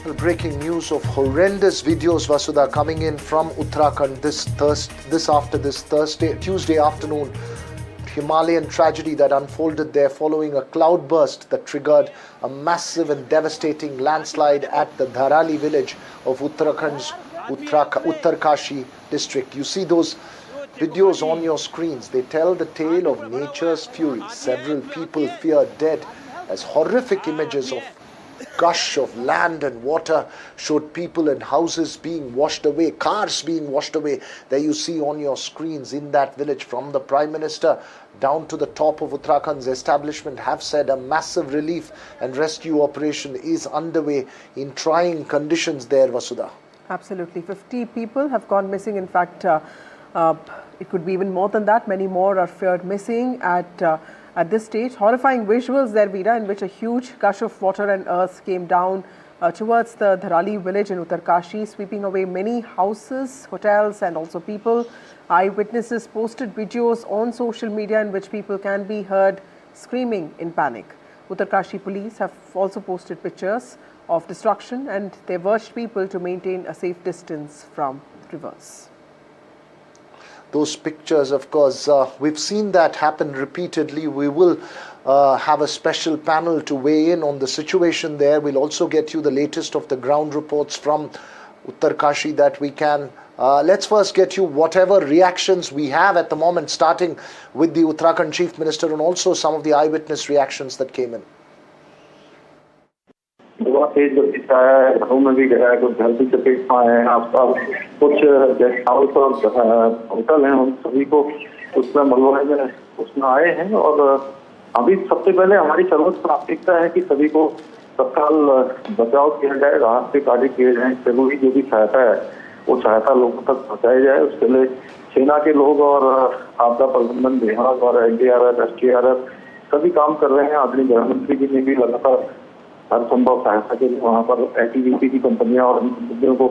Well, breaking news of horrendous videos, Vasudha, coming in from Uttarakhand Tuesday afternoon. Himalayan tragedy that unfolded there following a cloudburst that triggered a massive and devastating landslide at the Dharali village of Uttarakhand's Uttarkashi district. You see those videos on your screens. They tell the tale of nature's fury. Several people fear dead as horrific images of gush of land and water showed people and houses being washed away, cars being washed away. There you see on your screens in that village, from the Prime Minister down to the top of Uttarakhand's establishment, have said a massive relief and rescue operation is underway in trying conditions there, Vasudha. Absolutely. 50 people have gone missing. In fact, it could be even more than that. Many more are feared missing at this stage. Horrifying visuals there, Veera, in which a huge gush of water and earth came down towards the Dharali village in Uttarkashi, sweeping away many houses, hotels and also people. Eyewitnesses posted videos on social media in which people can be heard screaming in panic. Uttarkashi police have also posted pictures of destruction and they've urged people to maintain a safe distance from rivers. Those pictures, of course, we've seen that happen repeatedly. We will have a special panel to weigh in on the situation there. We'll also get you the latest of the ground reports from Uttarkashi that we can. Let's first get you whatever reactions we have at the moment, starting with the Uttarakhand Chief Minister and also some of the eyewitness reactions that came in. घरों में भी गया है, कुछ घर भी चपेट में आए हैं, आसपास कुछ गेस्ट हाउस और होटल हैं, उन सभी को उसमें मलबे में उसमें आए हैं। और अभी सबसे पहले हमारी सर्वोच्च प्राथमिकता है कि सभी को तत्काल बचाव किया जाए, राहत के कार्य किए जाए, जरूरी जो भी सहायता है वो सहायता लोगों तक पहुँचाई जाए। उसके लिए सेना के लोग और आपदा प्रबंधन विभाग और NDRF, SDRF सभी काम कर रहे हैं। आदरणीय गृह मंत्री जी ने भी लगातार हर संभव सहायता के लिए वहाँ पर NDTV की कंपनियां और कंपनियों को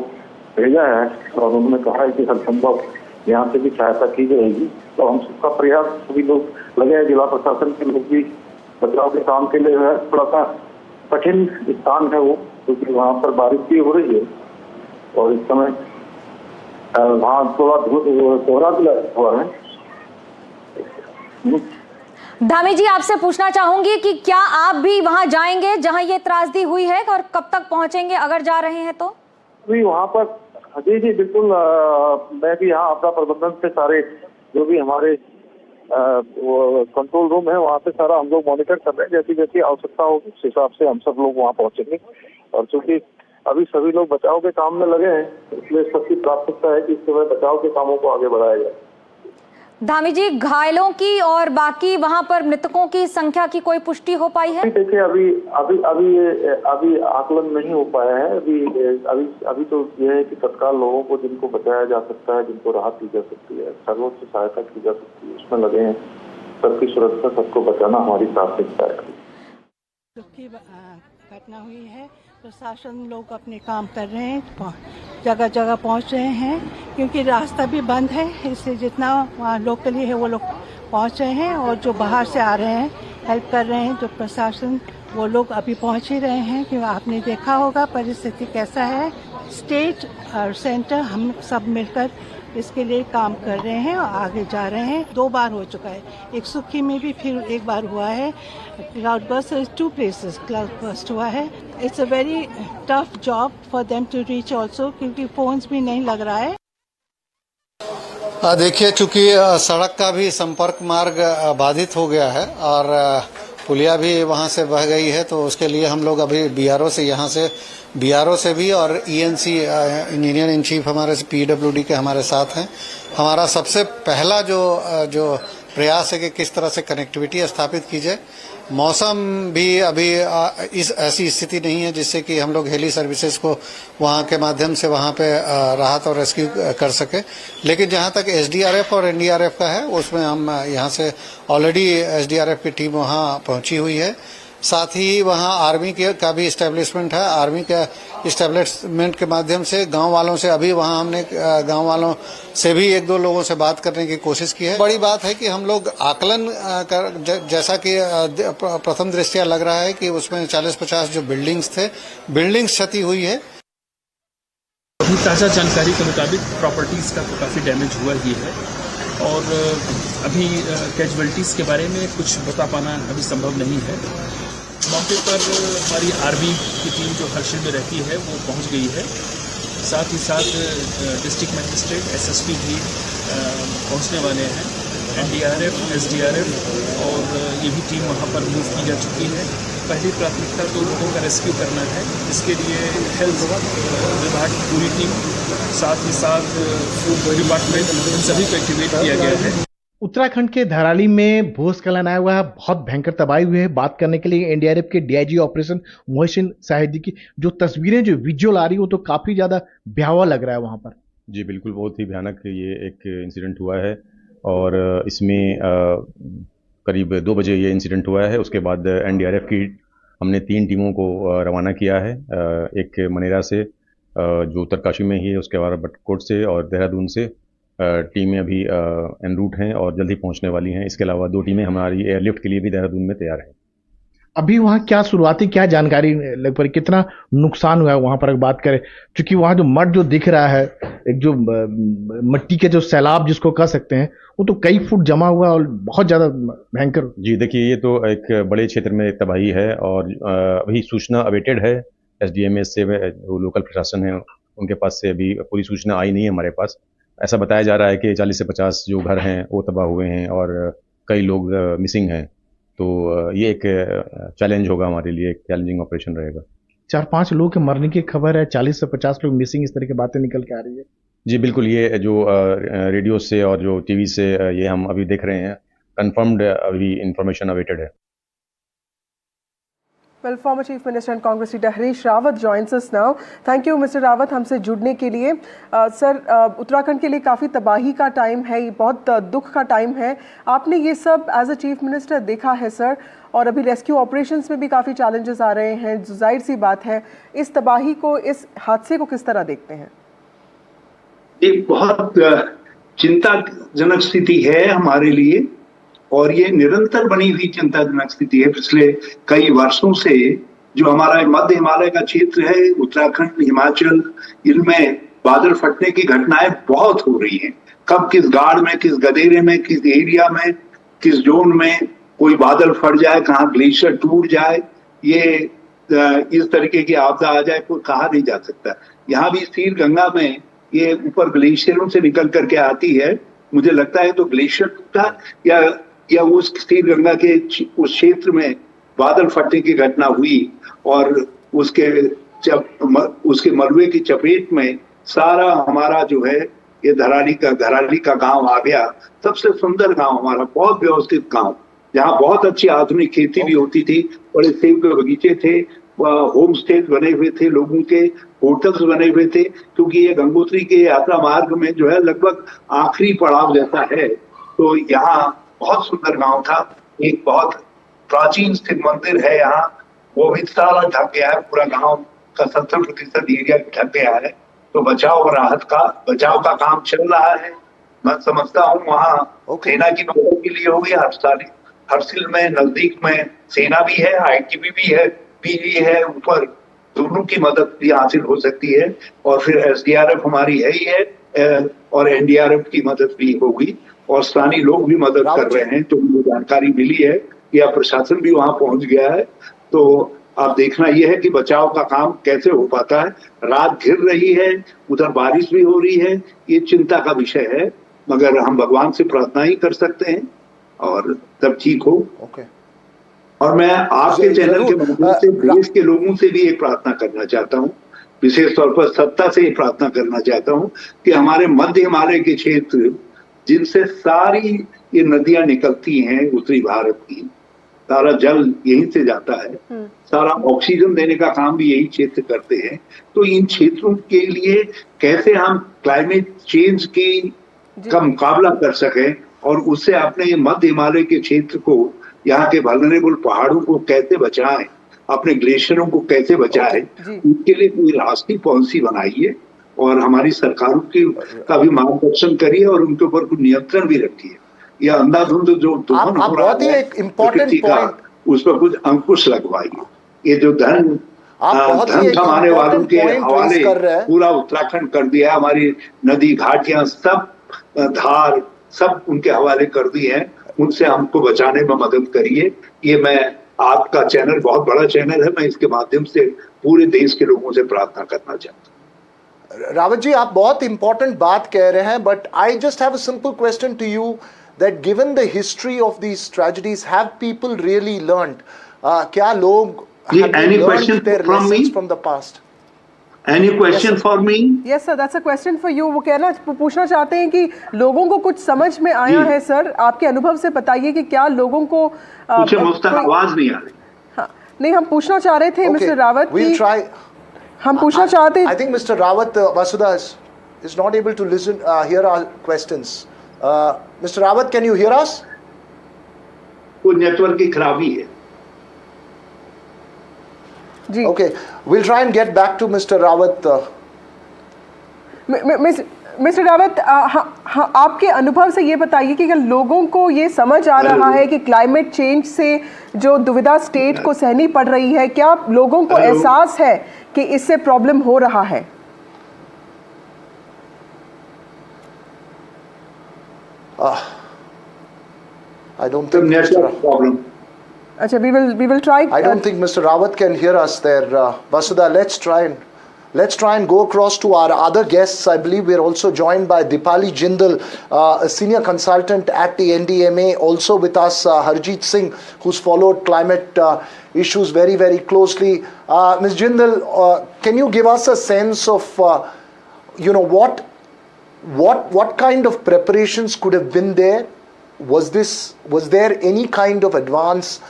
भेजा है और उन्होंने कहा है कि हर संभव यहाँ से भी सहायता की जाएगी। तो हम सबका प्रयास, सभी लोग लगे हैं, जिला प्रशासन के लोग भी बचाव के काम के लिए है। थोड़ा सा कठिन स्थान है वो, क्योंकि वहाँ पर बारिश भी हो रही है और इस समय वहाँ थोड़ा कोहरा भी लगा हुआ है। धामी जी, आपसे पूछना चाहूंगी कि क्या आप भी वहां जाएंगे जहां ये त्रासदी हुई है और कब तक पहुंचेंगे अगर जा रहे हैं तो? जी वहां पर, जी बिल्कुल, मैं भी यहाँ आपदा प्रबंधन से सारे जो भी हमारे कंट्रोल रूम है वहाँ पे सारा हम लोग मॉनिटर कर रहे हैं। जैसी जैसी आवश्यकता होगी उस हिसाब से हम सब लोग वहाँ पहुंचेंगे। और चूंकि अभी सभी लोग बचाव के काम में लगे हैं, इसलिए सबकी प्राथमिकता है कि इस समय बचाव के कामों को आगे बढ़ाया जाए। धामी जी, घायलों की और बाकी वहां पर मृतकों की संख्या की कोई पुष्टि हो पाई है? देखिए अभी आकलन नहीं हो पाया है। अभी तो यह है कि तत्काल लोगों को जिनको बचाया जा सकता है, जिनको राहत दी जा सकती है, सर्वोच्च सहायता की जा सकती है, उसमें लगे हैं। सबकी सुरक्षा, सबको बचाना हमारी प्राथमिकता है। दुख की घटना हुई है, प्रशासन लोग अपने काम कर रहे हैं, जगह जगह पहुंच रहे हैं, क्योंकि रास्ता भी बंद है, इसलिए जितना वहाँ लोकली है वो लोग पहुंच रहे हैं और जो बाहर से आ रहे हैं हेल्प कर रहे हैं। जो प्रशासन वो लोग अभी पहुंच ही रहे हैं, क्योंकि आपने देखा होगा परिस्थिति कैसा है। स्टेट और सेंटर हम सब मिलकर इसके लिए काम कर रहे हैं और आगे जा रहे हैं। 2 बार हो चुका है, एक सुखी में भी फिर एक बार हुआ है। क्लाउडबर्स्ट 2 प्लेसेस क्लाउडबर्स्ट हुआ है। It's a very tough job for them to reach also, क्योंकि फोन्स भी नहीं लग रहा है। देखिए, चूंकि सड़क का भी संपर्क मार्ग बाधित हो गया है और पुलिया भी वहां से बह गई है, तो उसके लिए हम लोग अभी BRO से भी और ENC इंजीनियर इन चीफ हमारे PWD के हमारे साथ हैं। हमारा सबसे पहला जो प्रयास है कि किस तरह से कनेक्टिविटी स्थापित की जाए। मौसम भी अभी ऐसी स्थिति नहीं है जिससे कि हम लोग हेली सर्विसेज को वहां के माध्यम से वहां पे राहत और रेस्क्यू कर सके। लेकिन जहां तक SDRF और NDRF का है, उसमें हम यहां से ऑलरेडी SDRF की टीम वहां पहुंची हुई है। साथ ही वहाँ आर्मी का भी इस्टेब्लिशमेंट है। आर्मी का इस्टेब्लिशमेंट के माध्यम से गांव वालों से अभी वहाँ हमने गांव वालों से भी एक दो लोगों से बात करने की कोशिश की है। बड़ी बात है कि हम लोग आकलन जैसा कि प्रथम दृष्टया लग रहा है कि उसमें 40-50 जो बिल्डिंग्स थे, बिल्डिंग्स क्षति हुई है। अभी ताज़ा जानकारी के मुताबिक प्रॉपर्टीज़ का तो काफ़ी डैमेज हुआ ही है और अभी कैजुअलिटीज़ के बारे में कुछ बता पाना अभी संभव नहीं है। मौके पर हमारी आर्मी की टीम जो हर्षिल में रहती है वो पहुंच गई है। साथ ही साथ डिस्ट्रिक्ट मजिस्ट्रेट एसएसपी भी पहुंचने वाले हैं। एनडीआरएफ, एसडीआरएफ और ये भी टीम वहां पर मूव की जा चुकी है। पहली प्राथमिकता तो लोगों का रेस्क्यू करना है। इसके लिए हेल्थ विभाग की पूरी टीम, साथ ही साथ फूड डिपार्टमेंट, इन सभी को एक्टिवेट किया गया है। उत्तराखंड के धराली में भूस्खलन आया हुआ है, बहुत भयंकर तबाही हुई है। बात करने के लिए एनडीआरएफ के डीआईजी ऑपरेशन मोहसिन साहिदी की जो तस्वीरें, जो विजुअल आ रही है, वो तो काफी ज्यादा भयावह लग रहा है वहां पर। जी बिल्कुल, बहुत ही भयानक ये एक इंसिडेंट हुआ है और इसमें करीब 2 बजे ये इंसिडेंट हुआ है। उसके बाद एनडीआरएफ की हमने 3 टीमों को रवाना किया है। एक मनेरा से जो उत्तरकाशी में ही है, उसके बाद बटकोट से और देहरादून से टीमें अभी एन रूट हैं और जल्दी पहुंचने वाली हैं। इसके अलावा 2 टीमें हमारी एयरलिफ्ट के लिए भी देहरादून में तैयार हैं। अभी वहाँ क्या शुरुआती क्या जानकारी लग पड़ी, कितना नुकसान हुआ है वहां पर अगर बात करें? क्योंकि वहाँ जो मड जो दिख रहा है, एक जो मिट्टी के जो सैलाब जिसको कह सकते हैं, वो तो कई फुट जमा हुआ और बहुत ज्यादा भयंकर। जी देखिए, ये तो एक बड़े क्षेत्र में तबाही है और अभी सूचना अवेटेड है। एसडीएमएस से जो लोकल प्रशासन है उनके पास से अभी पूरी सूचना आई नहीं है हमारे पास। ऐसा बताया जा रहा है कि 40 से 50 जो घर हैं वो तबाह हुए हैं और कई लोग मिसिंग हैं। तो ये एक चैलेंज होगा हमारे लिए, एक चैलेंजिंग ऑपरेशन रहेगा। 4-5 लोगों के मरने की खबर है, 40 से 50 लोग मिसिंग, इस तरह की बातें निकल के आ रही है। जी बिल्कुल, ये जो रेडियो से और जो टीवी से ये हम अभी देख रहे हैं, कंफर्म्ड अभी इंफॉर्मेशन अवेटेड है। Well, former Chief Minister and Congress leader Harish Rawat joins us now. Thank you, Mr. Rawat, हमसे जुड़ने के लिए। सर, उत्तराखंड के लिए काफ़ी तबाही का टाइम है, ये बहुत दुख का टाइम है। आपने ये सब एज अ चीफ मिनिस्टर देखा है सर, और अभी रेस्क्यू ऑपरेशंस में भी काफ़ी चैलेंजेस आ रहे हैं। जाहिर सी बात है, इस तबाही को, इस हादसे को किस तरह देखते हैं? एक बहुत चिंताजनक स्थिति है हमारे लिए और ये निरंतर बनी हुई चिंताजनक स्थिति है। पिछले कई वर्षों से जो हमारा मध्य हिमालय का क्षेत्र है, उत्तराखंड, हिमाचल, इनमें बादल फटने की घटनाएं बहुत हो रही हैं। कब किस गाड़ में, किस गदेरे में, किस एरिया में, किस जोन में कोई बादल फट जाए, कहाँ ग्लेशियर टूट जाए, ये इस तरीके की आपदा आ जाए, कोई कहा नहीं जा सकता। यहाँ भी सीर गंगा में ये ऊपर ग्लेशियरों से निकल करके आती है। मुझे लगता है तो ग्लेशियर टूटा या उस सीर गंगा के उस क्षेत्र में बादल फटने की घटना हुई और उसके मलबे की चपेट में सारा हमारा जो है ये धराली का गांव आ गया। सबसे सुंदर गांव हमारा, बहुत व्यवस्थित गांव, जहाँ बहुत अच्छी आधुनिक खेती भी होती थी, बड़े सेब के बगीचे थे, होम स्टे बने हुए थे, लोगों के होटल्स बने हुए थे, क्योंकि ये गंगोत्री के यात्रा मार्ग में जो है लगभग आखिरी पड़ाव जैसा है। तो यहाँ बहुत सुंदर गांव था। एक बहुत प्राचीन स्थित मंदिर है यहाँ, वो भी सारा ढक गया है, पूरा गांव का 70% एरिया ढक गया है। तो बचाव और राहत का काम चल रहा है। मैं समझता हूँ वहाँ सेना की मदद के लिए होगी। हर्षिल में नजदीक में सेना भी है, आईटीबी भी है, पीवी है, ऊपर दोनों की मदद भी हासिल हो सकती है। और फिर एसडीआरएफ हमारी है ही है और एनडीआरएफ की मदद भी होगी और स्थानीय लोग भी मदद कर रहे हैं। तो मुझे जानकारी मिली है या प्रशासन भी वहां पहुंच गया है। तो अब देखना यह है कि बचाव का काम कैसे हो पाता है। रात घिर रही है, उधर बारिश भी हो रही है, ये चिंता का विषय है, मगर हम भगवान से प्रार्थना ही कर सकते हैं और तब ठीक हो। और मैं आपके चैनल के माध्यम से देश के लोगों से भी एक प्रार्थना करना चाहता हूँ, विशेष तौर पर सत्ता से ही प्रार्थना करना चाहता हूँ कि हमारे मध्य हिमालय के क्षेत्र जिनसे सारी ये नदियां निकलती हैं उत्तरी भारत की, सारा जल यहीं से जाता है, सारा ऑक्सीजन देने का काम भी यही क्षेत्र करते हैं। तो इन क्षेत्रों के लिए कैसे हम क्लाइमेट चेंज का मुकाबला कर सकें और उससे अपने मध्य हिमालय के क्षेत्र को यहाँ के वल्नरेबल पहाड़ों को कैसे बचाएं, अपने ग्लेशियरों को कैसे बचाएं, उनके लिए कोई राष्ट्रीय पॉलिसी बनाइए और हमारी सरकारों का भी मार्गदर्शन करिए और उनके ऊपर कुछ नियंत्रण भी रखिए। यह अंधाधुंध जो दोहन हो रहा है प्रकृति का, उस पर कुछ अंकुश लगवाइए। ये जो धन कमाने वालों के हवाले पूरा उत्तराखंड कर दिया, हमारी नदी घाटियां सब धार सब उनके हवाले कर दी हैं, उनसे हमको बचाने में मदद करिए। ये मैं आपका चैनल बहुत बड़ा चैनल है, मैं इसके माध्यम से पूरे देश के लोगों से प्रार्थना करना चाहता हूँ। रावत जी, आप बहुत इंपॉर्टेंट बात कह रहे हैं, but I just have a simple question to you that given the history of these tragedies have people really learned, क्या लोग any question from me from the past? Any question for me? Yes sir, that's a question for you. वो कहना पूछना चाहते हैं कि लोगों को कुछ समझ में आया है सर, आपके अनुभव से बताइए कि क्या लोगों को कुछ आवाज नहीं आ रही। हाँ, नहीं, हम पूछना चाह रहे थे मिस्टर रावत we'll try. हम पूछना चाहते I think Mr. Rawat Vasudha is not able to listen, hear our questions. Mr. Rawat, can you hear us? कोई नेटवर्क की खराबी है। Okay, we'll try and get back to Mr. Rawat. Mister Rawat, आपके अनुभव से ये बताइए कि लोगों को ये समझ आ रहा है कि क्लाइमेट चेंज से जो दुविधा स्टेट को सहनी पड़ रही है, क्या लोगों को एहसास है कि इससे प्रॉब्लम हो रहा है? I don't think Mr. problem. अच्छा, we will try. I don't think Mr. Rawat can hear us there. Vasudha, let's try and go across to our other guests. I believe we're also joined by Dipali Jindal, a senior consultant at the NDMA. Also with us, Harjeet Singh, who's followed climate issues very, very closely. Ms. Jindal, can you give us a sense of, what kind of preparations could have been there? Was there any kind of advance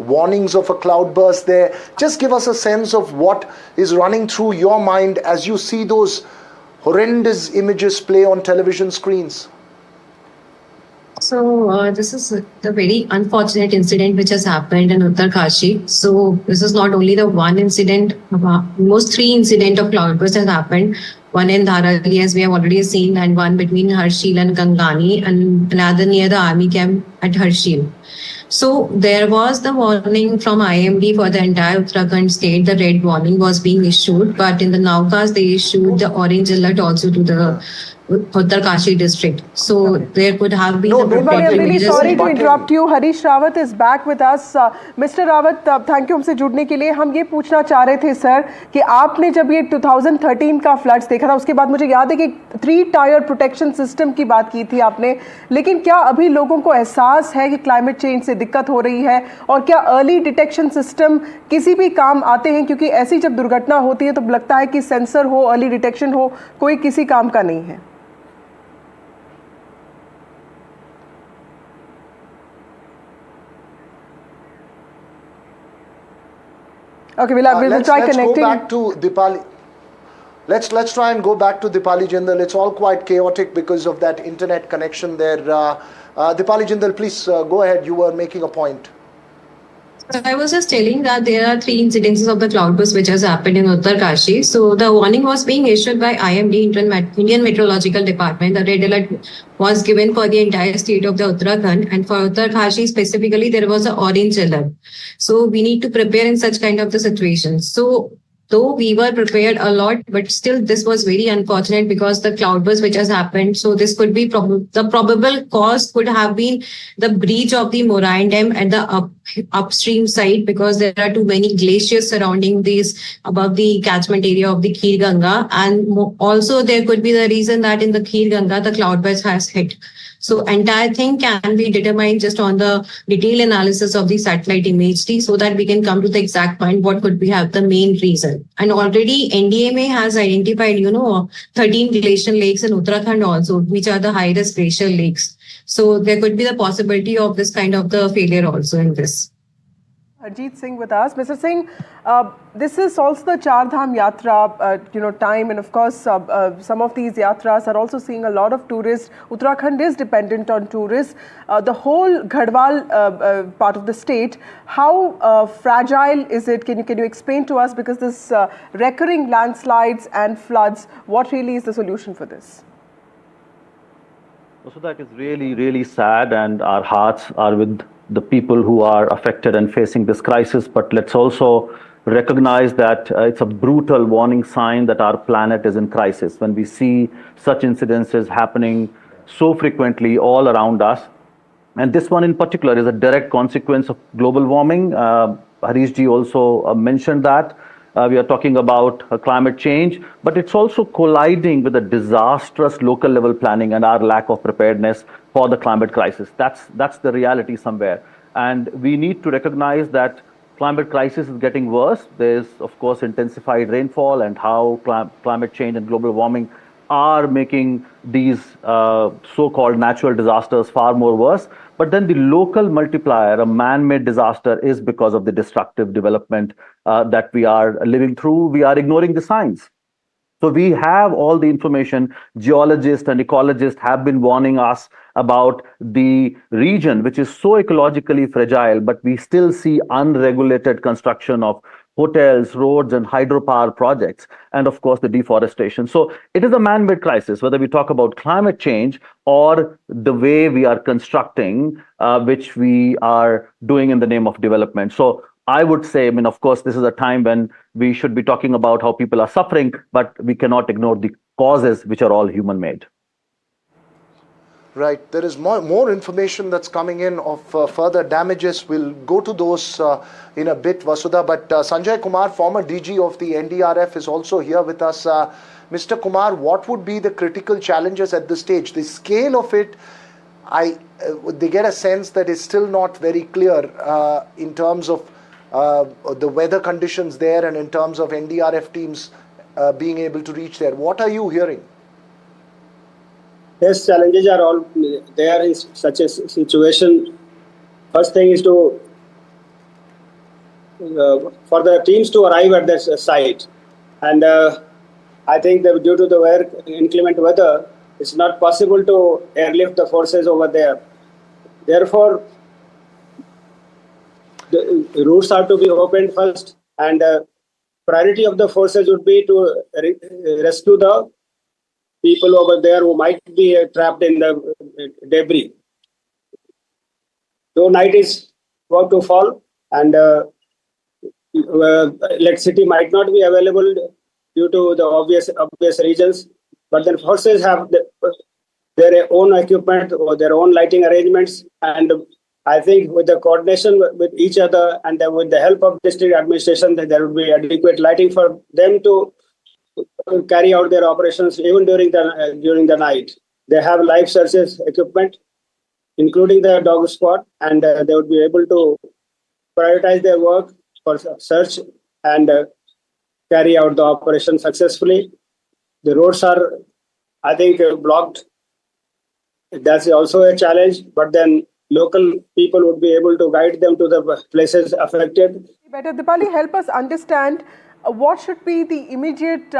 warnings of a cloudburst there? Just give us a sense of what is running through your mind as you see those horrendous images play on television screens. So this is the very unfortunate incident which has happened in Uttarkashi. So this is not only the one incident, most 3 incidents of cloudburst has happened. One in Dharali, as we have already seen, and one between Harshil and Gangani, and another near the army camp at Harshil. So there was the warning from IMD for the entire Uttarakhand state. The red warning was being issued, but in the nowcast they issued the orange alert also to the Uttarkashi district. So there could have been. I'm really sorry to interrupt you. Harish Rawat is back with us. Mr. Rawat, thank you हमसे जुड़ने के लिए. हम ये पूछना चाह रहे थे सर कि आपने जब ये 2013 का फ्लड्स देखा था, उसके बाद मुझे याद है कि 3 टायर प्रोटेक्शन सिस्टम की बात की थी आपने, लेकिन क्या अभी लोगों को एहसास है कि क्लाइमेट चेंज से दिक्कत हो रही है, और क्या अर्ली डिटेक्शन सिस्टम किसी भी काम आते हैं? क्योंकि ऐसी जब दुर्घटना होती है तो लगता है कि सेंसर हो, अर्ली डिटेक्शन हो, कोई किसी काम का नहीं है. Okay, we'll try connecting. Let's go back to Dipali. Let's try and go back to Dipali Jindal. It's all quite chaotic because of that internet connection there. Dipali Jindal, please go ahead. You were making a point. I was just telling that there are 3 incidences of the cloudburst which has happened in Uttarkashi. So the warning was being issued by IMD, Indian Meteorological Department. The red alert was given for the entire state of the Uttarakhand, and for Uttarkashi specifically, there was an orange alert. So we need to prepare in such kind of the situations. So though we were prepared a lot, but still this was very unfortunate because the cloudburst which has happened. So this could be the probable cause could have been the breach of the Moraine Dam at the upstream side, because there are too many glaciers surrounding these above the catchment area of the Khir Ganga, and also there could be the reason that in the Khir Ganga the cloudburst has hit. So entire thing can be determined just on the detailed analysis of the satellite imagery, so that we can come to the exact point what could be have the main reason. And already NDMA has identified 13 glacial lakes in Uttarakhand also, which are the high-risk glacial lakes. So there could be the possibility of this kind of the failure also in this. Harjeet Singh with us. Mr. Singh, this is also the Char Dham Yatra, time, and of course, some of these yatras are also seeing a lot of tourists. Uttarakhand is dependent on tourists. The whole Garhwal part of the state, how fragile is it? Can you explain to us, because this recurring landslides and floods, what really is the solution for this? So that is really, really sad, and our hearts are with the people who are affected and facing this crisis. But let's also recognize that it's a brutal warning sign that our planet is in crisis. When we see such incidences happening so frequently all around us, and this one in particular is a direct consequence of global warming. Harish ji also mentioned that. We are talking about climate change, but it's also colliding with a disastrous local level planning and our lack of preparedness for the climate crisis. That's the reality somewhere. And we need to recognize that climate crisis is getting worse. There's, of course, intensified rainfall, and how climate change and global warming are making these so-called natural disasters far more worse. But then the local multiplier, a man-made disaster, is because of the destructive development that we are living through. We are ignoring the signs. So we have all the information. Geologists and ecologists have been warning us about the region, which is so ecologically fragile, but we still see unregulated construction of hotels, roads, and hydropower projects, and of course the deforestation. So it is a man-made crisis, whether we talk about climate change or the way we are constructing, which we are doing in the name of development. So I would say, of course, this is a time when we should be talking about how people are suffering, but we cannot ignore the causes, which are all human-made. Right. There is more information that's coming in of further damages. We'll go to those in a bit, Vasudha. But Sanjay Kumar, former DG of the NDRF, is also here with us. Mr. Kumar, what would be the critical challenges at this stage? The scale of it, they get a sense that it's still not very clear in terms of the weather conditions there, and in terms of NDRF teams being able to reach there. What are you hearing? Yes, challenges are all there in such a situation. First thing is to for the teams to arrive at the site, and I think that due to the inclement weather, it's not possible to airlift the forces over there. Therefore, the routes are to be opened first, and priority of the forces would be to rescue the people over there who might be trapped in the debris. Though night is about to fall, and electricity might not be available due to the obvious reasons, but then forces have their own equipment or their own lighting arrangements, and I think with the coordination with each other and with the help of district administration, that there would be adequate lighting for them to carry out their operations even during the night. They have life searches equipment, including the dog squad, and they would be able to prioritize their work for search and carry out the operation successfully. The roads are, I think, blocked. That's also a challenge, but then local people would be able to guide them to the places affected. Better, Dipali, help us understand what should be the immediate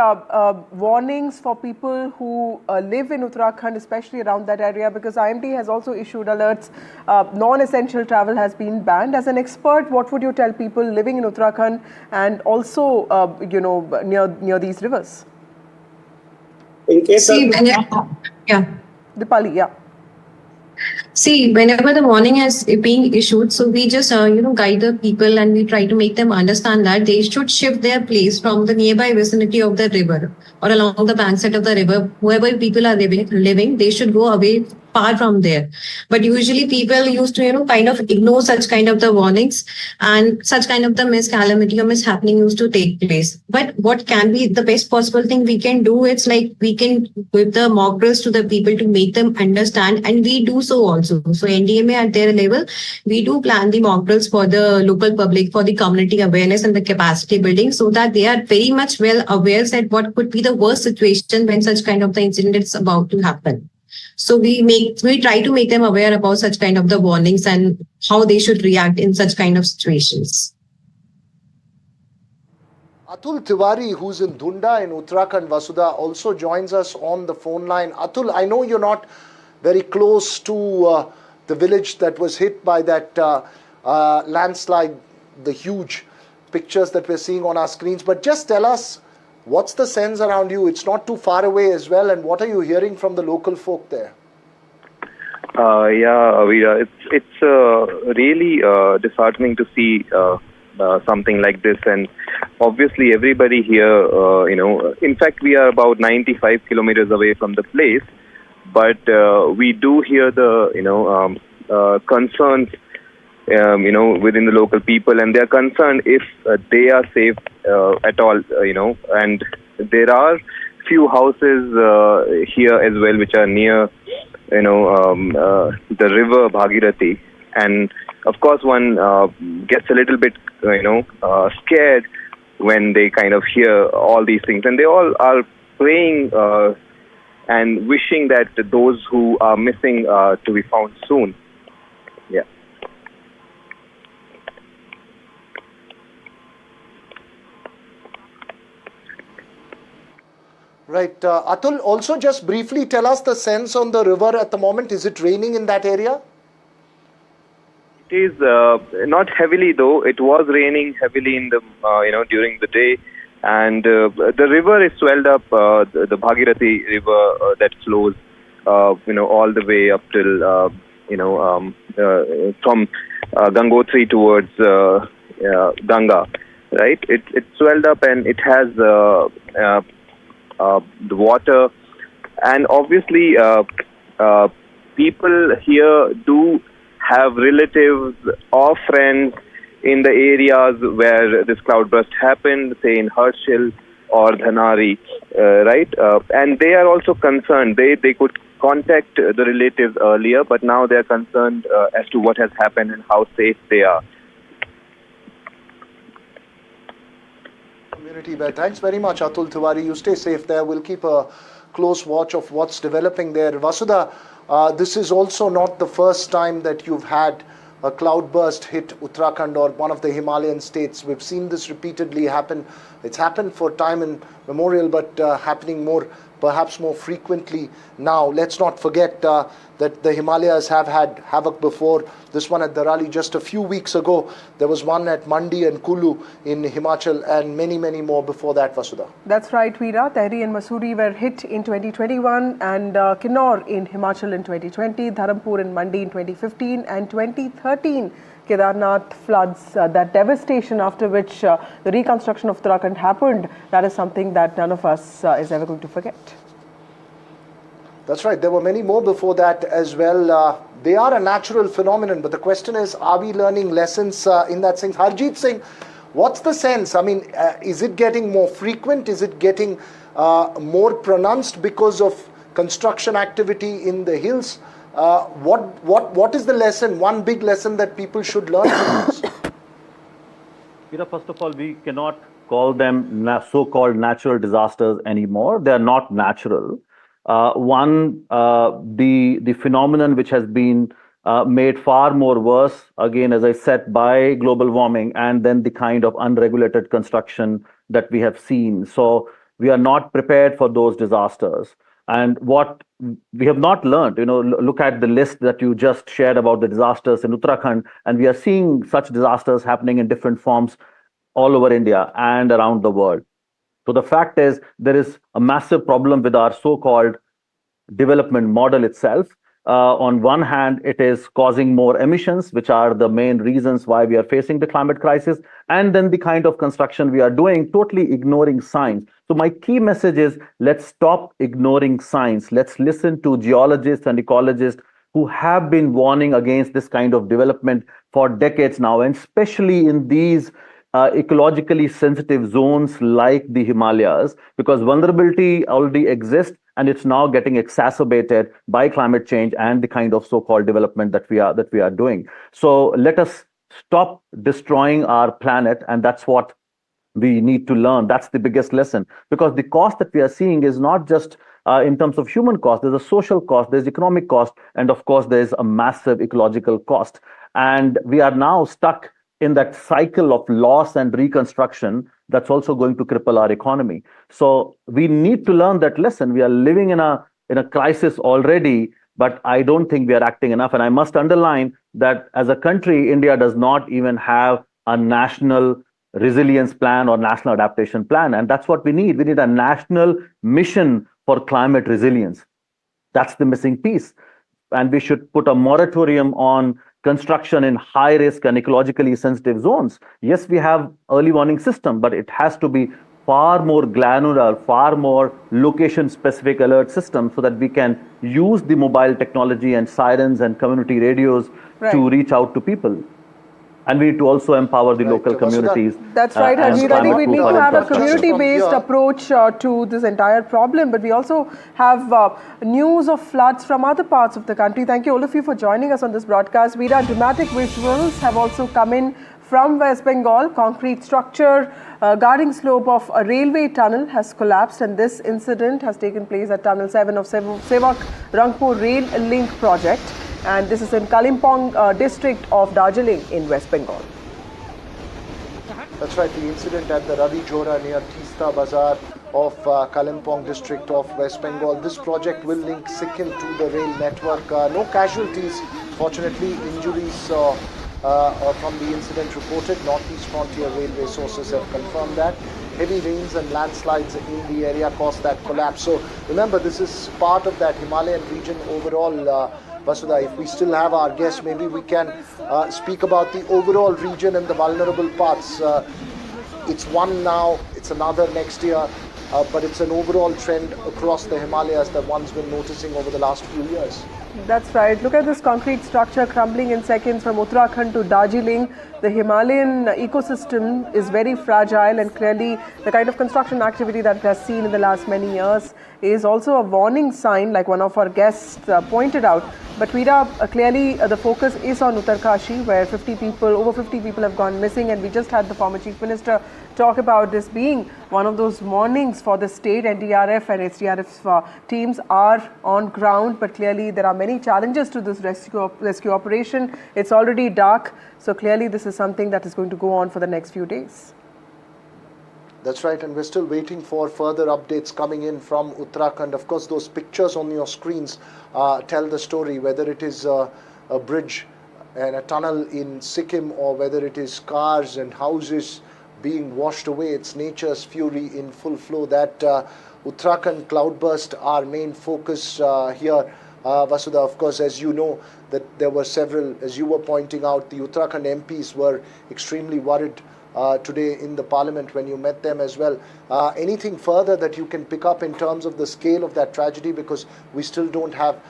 warnings for people who live in Uttarakhand, especially around that area, because IMD has also issued alerts. Non-essential travel has been banned. As an expert, what would you tell people living in Uttarakhand and also, near these rivers? In case Dipali, yeah. See, whenever the warning is being issued, so we just, guide the people and we try to make them understand that they should shift their place from the nearby vicinity of the river or along the bank side of the river. Whoever people are living, they should go away far from there. But usually people used to, kind of ignore such kind of the warnings, and such kind of the calamity or mishappening used to take place. But what can be the best possible thing we can do? It's like we can give the mock drills to the people to make them understand, and we do so also. So NDMA at their level, we do plan the mock drills for the local public, for the community awareness and the capacity building, so that they are very much well aware that what could be the worst situation when such kind of the incident is about to happen. So we try to make them aware about such kind of the warnings and how they should react in such kind of situations. Atul Tiwari, who's in Dhunda in Uttarakhand, Vasudha, also joins us on the phone line. Atul, I know you're not very close to the village that was hit by that landslide, the huge pictures that we're seeing on our screens, but just tell us, what's the sense around you? It's not too far away as well, and what are you hearing from the local folk there? Yeah, Avira, it's really disheartening to see something like this, and obviously everybody here, in fact we are about 95 kilometers away from the place, but we do hear the concerns within the local people, and they are concerned if they are safe at all, and there are few houses here as well which are near the river Bhagirathi, and of course one gets a little bit scared when they kind of hear all these things, and they all are praying and wishing that those who are missing to be found soon. Yeah. Right. Atul, also just briefly tell us the sense on the river at the moment. Is it raining in that area? It is not heavily though. It was raining heavily in the during the day, and the river is swelled up. The Bhagirathi river that flows all the way up till from Gangotri towards Ganga, right? It swelled up and it has the water, and obviously people here do have relatives or friends in the areas where this cloudburst happened, say in Harshil or Dhanari, right? And they are also concerned. They could contact the relatives earlier, but now they are concerned as to what has happened and how safe they are. Thanks very much, Atul Tiwari. You stay safe there. We'll keep a close watch of what's developing there. Vasudha, this is also not the first time that you've had a cloudburst hit Uttarakhand or one of the Himalayan states. We've seen this repeatedly happen. It's happened for time immemorial, but happening perhaps more frequently now. Let's not forget that the Himalayas have had havoc before. This one at Dharali just a few weeks ago. There was one at Mandi and Kulu in Himachal, and many, many more before that, Vasudha. That's right, Veera. Tehri and Mussoorie were hit in 2021, and Kinnaur in Himachal in 2020, Dharampur and Mandi in 2015, and 2013 Kedarnath floods, that devastation after which the reconstruction of Uttarakhand happened. That is something that none of us is ever going to forget. That's right. There were many more before that as well. They are a natural phenomenon, but the question is, are we learning lessons in that sense? Harjeet Singh, what's the sense? I mean, is it getting more frequent? Is it getting more pronounced because of construction activity in the hills? What is the lesson, one big lesson that people should learn from this? First of all, we cannot call them so-called natural disasters anymore. They are not natural. The phenomenon which has been made far more worse, again, as I said, by global warming and then the kind of unregulated construction that we have seen. So we are not prepared for those disasters. And what we have not learned, look at the list that you just shared about the disasters in Uttarakhand, and we are seeing such disasters happening in different forms all over India and around the world. So the fact is, there is a massive problem with our so-called development model itself. On one hand, it is causing more emissions, which are the main reasons why we are facing the climate crisis, and then the kind of construction we are doing, totally ignoring science. So my key message is, let's stop ignoring science. Let's listen to geologists and ecologists who have been warning against this kind of development for decades now, and especially in these ecologically sensitive zones like the Himalayas, because vulnerability already exists and it's now getting exacerbated by climate change and the kind of so-called development that we are doing. So let us stop destroying our planet, and that's what we need to learn. That's the biggest lesson, because the cost that we are seeing is not just in terms of human cost. There's a social cost, there's economic cost, and of course there's a massive ecological cost. And we are now stuck in that cycle of loss and reconstruction, that's also going to cripple our economy. So we need to learn that lesson. We are living in a crisis already, but I don't think we are acting enough. And I must underline that as a country, India does not even have a national resilience plan or national adaptation plan. And that's what we need. We need a national mission for climate resilience. That's the missing piece. And we should put a moratorium on construction in high risk and ecologically sensitive zones. Yes, we have early warning system, but it has to be far more granular, far more location specific alert system so that we can use the mobile technology and sirens and community radios to reach out to people. And we need to also empower the local communities. That's right, Harjeet. I think we need to have a community-based approach to this entire problem. But we also have news of floods from other parts of the country. Thank you, all of you, for joining us on this broadcast. Veera, dramatic visuals have also come in from West Bengal. Concrete structure guarding slope of a railway tunnel has collapsed, and this incident has taken place at Tunnel 7 of Sevak Rangpur Rail Link project. And this is in Kalimpong district of Darjeeling in West Bengal. That's right, the incident at the Ravi Jora near Tista Bazar of Kalimpong district of West Bengal. This project will link Sikkim to the rail network. No casualties, fortunately. Injuries from the incident reported. Northeast Frontier Railway sources have confirmed that. Heavy rains and landslides in the area caused that collapse. So remember, this is part of that Himalayan region overall. Vasudha, if we still have our guests, maybe we can speak about the overall region and the vulnerable parts. It's one now, it's another next year, but it's an overall trend across the Himalayas that one's been noticing over the last few years. That's right. Look at this concrete structure crumbling in seconds from Uttarakhand to Darjeeling. The Himalayan ecosystem is very fragile, and clearly the kind of construction activity that it has seen in the last many years is also a warning sign, like one of our guests pointed out. But Veera, clearly the focus is on Uttarkashi, where over 50 people have gone missing, and we just had the former Chief Minister talk about this being one of those warnings for the state. NDRF and SDRF teams are on ground, but clearly there are many challenges to this rescue operation. It's already dark, so clearly this is something that is going to go on for the next few days. That's right, and we're still waiting for further updates coming in from Uttarakhand. Of course, those pictures on your screens tell the story, whether it is a bridge and a tunnel in Sikkim or whether it is cars and houses being washed away. It's nature's fury in full flow. That Uttarakhand Cloudburst, our main focus here. Vasudha, of course, as you know, that there were several, as you were pointing out, the Uttarakhand MPs were extremely worried today in the parliament when you met them as well. Anything further that you can pick up in terms of the scale of that tragedy, because we still don't have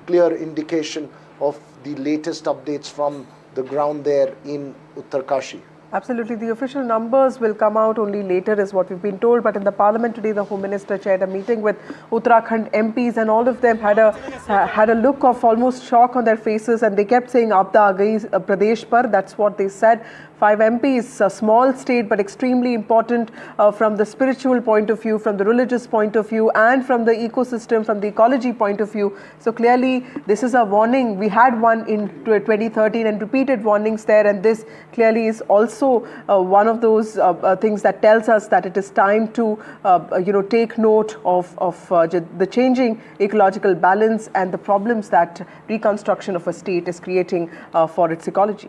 clear indication of the latest updates from the ground there in Uttarkashi? Absolutely. The official numbers will come out only later is what we've been told. But in the parliament today, the Home Minister chaired a meeting with Uttarakhand MPs, and all of them had a look of almost shock on their faces, and they kept saying Aapda aa gayi Pradesh par. That's what they said. 5 MPs, a small state but extremely important from the spiritual point of view, from the religious point of view, and from the ecosystem, from the ecology point of view. So clearly this is a warning. We had one in 2013 and repeated warnings there, and this clearly is also one of those things that tells us that it is time to take note of the changing ecological balance and the problems that reconstruction of a state is creating for its ecology.